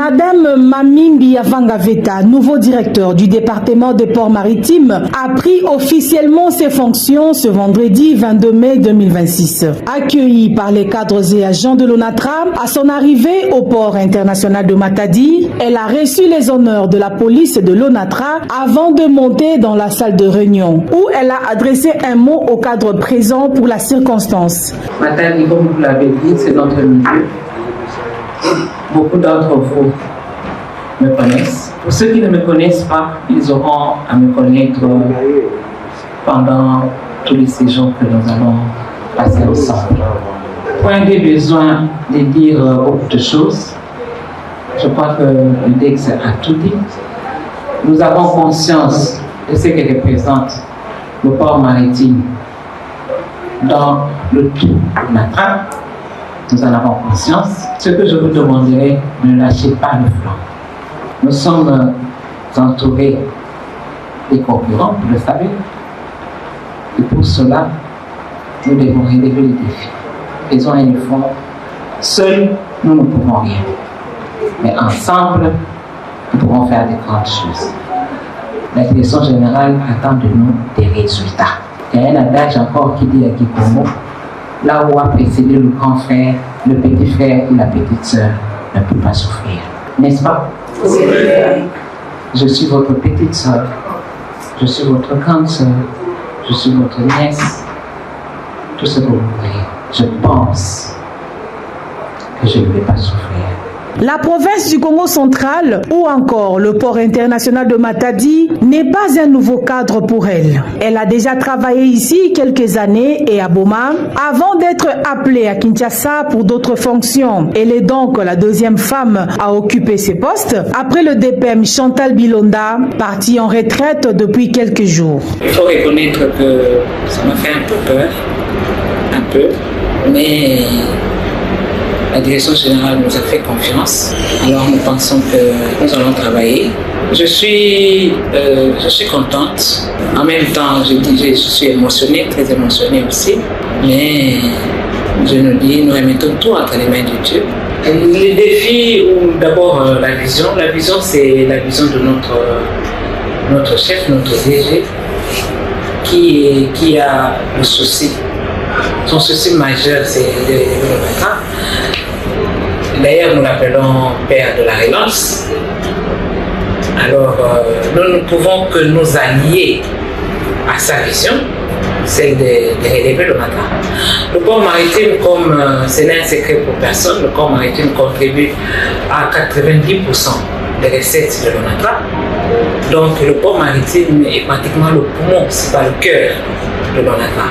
Madame Mamimbi Avangaveta, nouveau directeur du département des ports maritimes, a pris officiellement ses fonctions ce vendredi 22 mai 2026. Accueillie par les cadres et agents de l'ONATRA, à son arrivée au port international de Matadi, elle a reçu les honneurs de la police de l'ONATRA avant de monter dans la salle de réunion, où elle a adressé un mot au cadre présent pour la circonstance. Matadi, comme vous l'avez dit, c'est notre milieu. Beaucoup d'entre vous me connaissent. Pour ceux qui ne me connaissent pas, ils auront à me connaître pendant tous les séjours que nous allons passer ensemble. Point de besoin de dire beaucoup de choses. Je crois que le texte a tout dit. Nous avons conscience de ce que représente le port maritime dans le tout de la trappe. Nous en avons conscience. Ce que je vous demanderai, ne lâchez pas le flanc. Nous sommes entourés des concurrents, vous le savez. Et pour cela, nous devons relever les défis. Faisons un effort. Seuls, nous ne pouvons rien. Mais ensemble, nous pouvons faire de grandes choses. La direction générale attend de nous des résultats. Il y a un adage encore qui dit à Kipomo, là où a précédé le grand frère, le petit frère ou la petite sœur ne peut pas souffrir. N'est-ce pas? Oui. Je suis votre petite sœur, je suis votre grande sœur, je suis votre nièce, tout ce que vous voulez. Je pense que je ne vais pas souffrir. La province du Congo central ou encore le port international de Matadi n'est pas un nouveau cadre pour elle. Elle a déjà travaillé ici quelques années et à Boma avant d'être appelée à Kinshasa pour d'autres fonctions. Elle est donc la deuxième femme à occuper ces postes après le DPM Chantal Bilonda, partie en retraite depuis quelques jours. Il faut reconnaître que ça m'a fait un peu peur, mais la direction générale nous a fait confiance, alors nous pensons que nous allons travailler. Je suis contente. En même temps, je suis émotionnée, très émotionnée aussi. Mais je nous dis, nous remettons tout entre les mains de Dieu. Les défis, ou d'abord la vision. La vision, c'est la vision de notre chef, notre DG, qui a le souci. Son souci majeur, c'est de développer. D'ailleurs, nous l'appelons Père de la relance. Alors, nous ne pouvons que nous allier à sa vision, celle de relever le matin. Le port maritime, comme ce n'est un secret pour personne, le port maritime contribue à 90% des recettes de l'ONATRA. Donc, le port maritime est pratiquement le poumon, c'est pas le cœur de l'ONATRA.